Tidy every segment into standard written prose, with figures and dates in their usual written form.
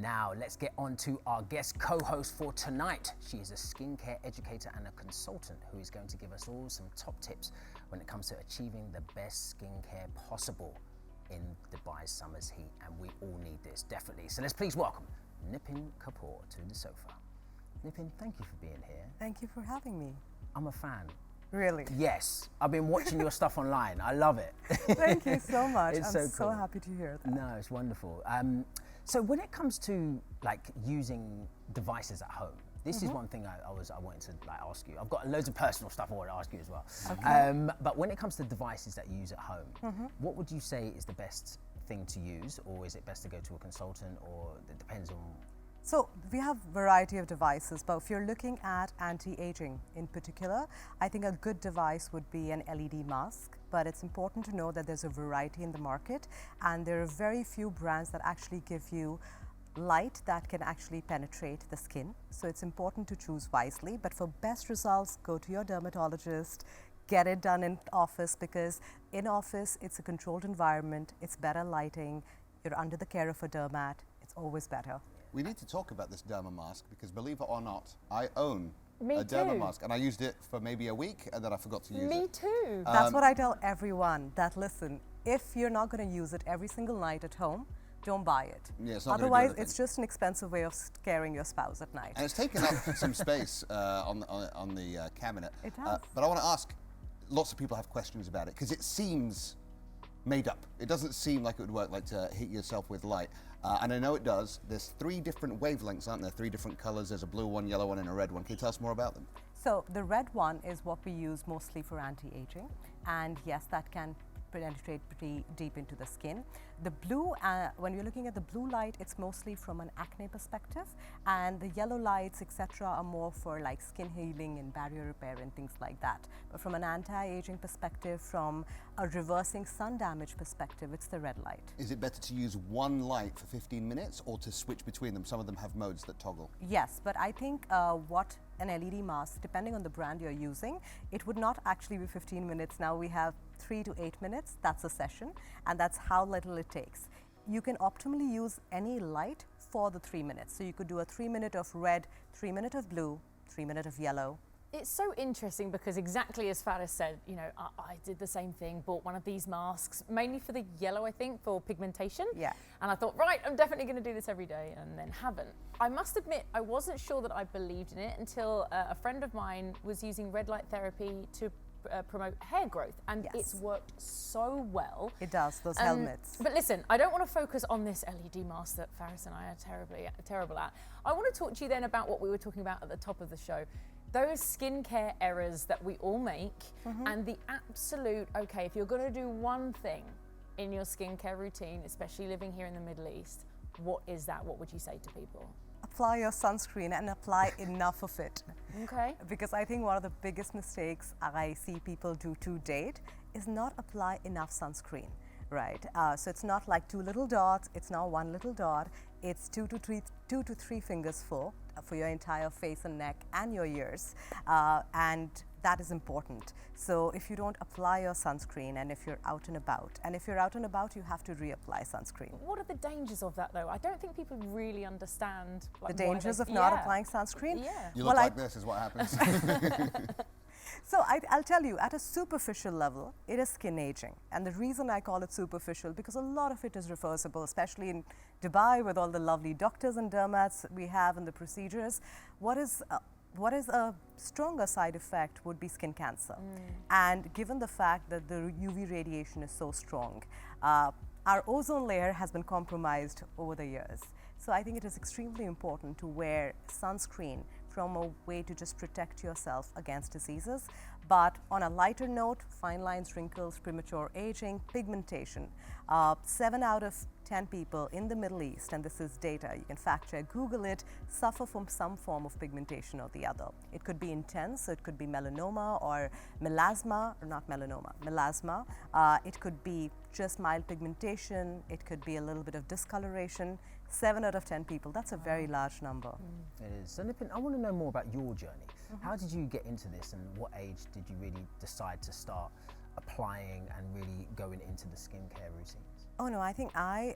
Now, let's get on to our guest co-host for tonight. She is a skincare educator and a consultant who is going to give us all some top tips when it comes to achieving the best skincare possible in Dubai's summer's heat, and we all need this, definitely. So let's please welcome Nipun Kapur to the sofa. Nipun, thank you for being here. Thank you for having me. I'm a fan. Really? Yes, I've been watching your stuff online. I love it. Thank you so much. It's I'm so cool. happy to hear that. No, it's wonderful. So when it comes to like using devices at home, this is one thing I wanted to like ask you. I've got loads of personal stuff I want to ask you as well. Okay. But when it comes to devices that you use at home, what would you say is the best thing to use, or is it best to go to a consultant, or it depends on? So we have a variety of devices, but if you're looking at anti-aging in particular, I think a good device would be an LED mask. But it's important to know that there's a variety in the market, and there are very few brands that actually give you light that can actually penetrate the skin. So it's important to choose wisely, but for best results, go to your dermatologist, get it done in office, because in office, it's a controlled environment, it's better lighting, you're under the care of a dermat, it's always better. We need to talk about this derma mask because, believe it or not, I own Me a derma too. mask, and I used it for maybe a week and then I forgot to use it. Me too. That's what I tell everyone, that listen, if you're not going to use it every single night at home, don't buy it. Yeah, it's not gonna do Otherwise, anything. it's just an expensive way of scaring your spouse at night. And it's taken up some space on the cabinet. It has. But I want to ask, lots of people have questions about it because it seems made up. It doesn't seem like it would work, like to hit yourself with light. And I know it does. There's 3 different wavelengths, aren't there? 3 different colors. There's a blue one, yellow one, and a red one. Can you tell us more about them? So the red one is what we use mostly for anti-aging, and yes, that can penetrate pretty deep into the skin. The blue, when you're looking at the blue light, it's mostly from an acne perspective, and the yellow lights, etc., are more for like skin healing and barrier repair and things like that. But from an anti-aging perspective, from a reversing sun damage perspective, it's the red light. Is it better to use one light for 15 minutes or to switch between them? Some of them have modes that toggle. Yes, but I think what an LED mask, depending on the brand you're using, it would not actually be 15 minutes. Now we have 3 to 8 minutes, that's a session, and that's how little it takes. You can optimally use any light for the 3 minutes. So you could do a 3 minute of red, 3 minute of blue, 3 minute of yellow. It's so interesting because exactly as Faris said, you know, I did the same thing, bought one of these masks, mainly for the yellow, I think, for pigmentation. Yeah. And I thought, right, I'm definitely going to do this every day, and then haven't. I must admit, I wasn't sure that I believed in it until a friend of mine was using red light therapy to promote hair growth, and Yes. it's worked so well. It does, those helmets. But listen, I don't want to focus on this LED mask that Faris and I are terrible at. I want to talk to you then about what we were talking about at the top of the show. Those skincare errors that we all make, and the absolute, okay, if you're going to do one thing in your skincare routine, especially living here in the Middle East, what is that? What would you say to people? Apply your sunscreen and apply enough of it. Okay. Because I think one of the biggest mistakes I see people do to date is not apply enough sunscreen, right? So it's not like 2 little dots, it's not 1 little dot, it's 2 to 3 fingers full for your entire face and neck and your ears, and that is important. So if you don't apply your sunscreen, and if you're out and about, you have to reapply sunscreen. What are the dangers of that though? I don't think people really understand The dangers of not applying sunscreen? Yeah. You look like this is what happens. So I'll tell you, at a superficial level, it is skin aging. And the reason I call it superficial, because a lot of it is reversible, especially in Dubai with all the lovely doctors and dermats we have and the procedures. What is a stronger side effect would be skin cancer. And given the fact that the UV radiation is so strong, our ozone layer has been compromised over the years. So I think it is extremely important to wear sunscreen from a way to just protect yourself against diseases. But on a lighter note, fine lines, wrinkles, premature aging, pigmentation. 7 out of 10 people in the Middle East, and this is data, you can fact check, Google it, suffer from some form of pigmentation or the other. It could be intense, so it could be melanoma or melasma, or not melanoma, melasma. It could be just mild pigmentation, it could be a little bit of discoloration. 7 out of 10 people, that's a very large number. It is. So Nipun, I want to know more about your journey. How did you get into this, and what age did you really decide to start applying and really going into the skincare routines? Oh no, I think I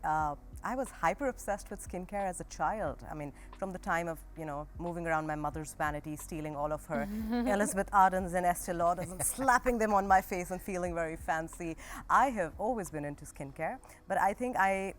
was hyper obsessed with skincare as a child. I mean, from the time of moving around my mother's vanity, stealing all of her Elizabeth Ardens and Estee Lauders and slapping them on my face and feeling very fancy. I have always been into skincare, but I think I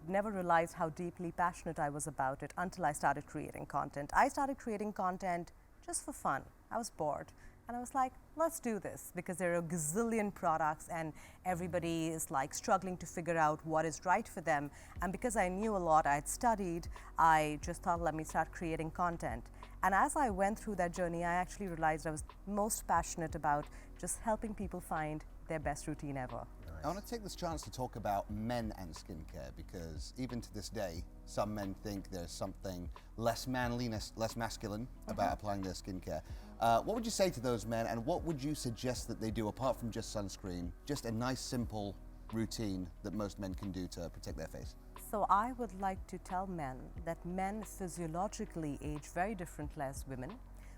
never realized how deeply passionate I was about it until I started creating content. I started creating content just for fun. I was bored. And I was like, let's do this, because there are a gazillion products and everybody is like struggling to figure out what is right for them. And because I knew a lot, I had studied, I just thought, let me start creating content. And as I went through that journey, I actually realized I was most passionate about just helping people find their best routine ever. I want to take this chance to talk about men and skincare, because even to this day, some men think there's something less manliness, less masculine about applying their skincare. What would you say to those men, and what would you suggest that they do apart from just sunscreen? Just a nice, simple routine that most men can do to protect their face. So I would like to tell men that men physiologically age very differently as women.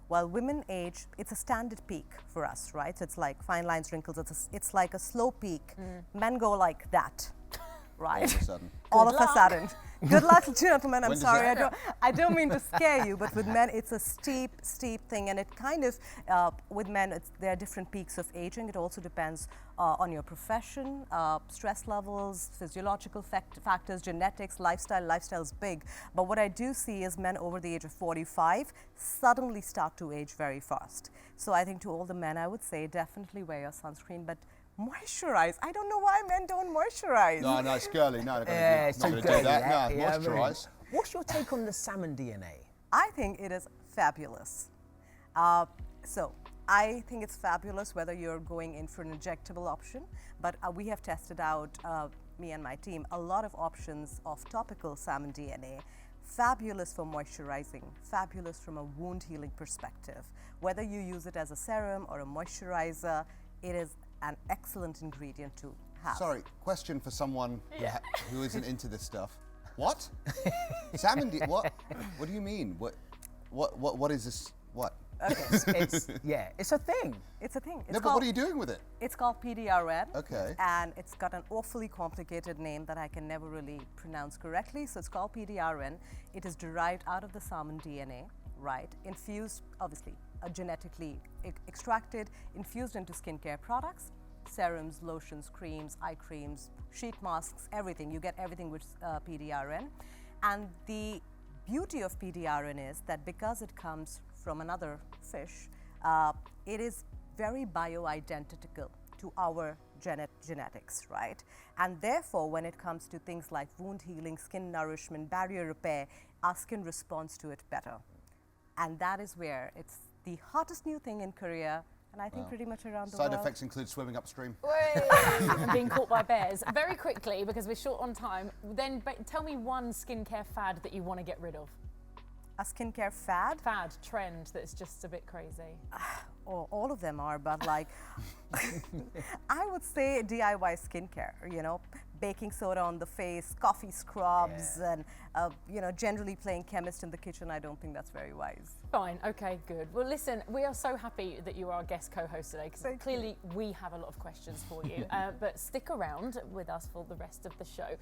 While women age, it's a standard peak for us, right? So it's like fine lines, wrinkles, it's like a slow peak. Men go like that, right? All of a sudden. All of a sudden. Good luck, gentlemen. I'm When does sorry, that- I don't mean to scare you, but with men, it's a steep thing, and it kind of, with men, there are different peaks of aging. It also depends on your profession, stress levels, physiological factors, genetics, lifestyle. Lifestyle is big, but what I do see is men over the age of 45 suddenly start to age very fast. So I think to all the men, I would say definitely wear your sunscreen, but moisturize. I don't know why men don't moisturize. No, it's girly. No, Yeah, they're not going too to do girly, that. yeah, No, yeah, I mean, moisturise. what's your take on the salmon DNA? I think it is fabulous. So I think it's fabulous whether you're going in for an injectable option, but we have tested out, me and my team, a lot of options of topical salmon DNA. Fabulous for moisturizing, fabulous from a wound healing perspective. Whether you use it as a serum or a moisturizer, it is an excellent ingredient to have. Sorry, question for someone who isn't into this stuff. What? Salmon? What? What do you mean? What is this? What? Okay. It's a thing. It's a thing. It's No, but what are you doing with it? It's called PDRN. Okay. And it's got an awfully complicated name that I can never really pronounce correctly. So it's called PDRN. It is derived out of the salmon DNA, right? Infused, obviously, genetically extracted, infused into skincare products, serums, lotions, creams, eye creams, sheet masks, everything. You get everything with PDRN. And the beauty of PDRN is that because it comes from another fish, it is very bioidentical to our genetics, right? And therefore, when it comes to things like wound healing, skin nourishment, barrier repair, our skin responds to it better. And that is where it's the hottest new thing in Korea, and I think pretty much around the Side world. effects include swimming upstream. And being caught by bears. Very quickly, because we're short on time, then tell me one skincare fad that you want to get rid of. A skincare fad? Fad, trend that's just a bit crazy. All of them are, but like, I would say DIY skincare, baking soda on the face, coffee scrubs, and, generally playing chemist in the kitchen. I don't think that's very wise. Fine, okay, good. Well, listen, we are so happy that you are our guest co-host today, because clearly we have a lot of questions for you. But stick around with us for the rest of the show.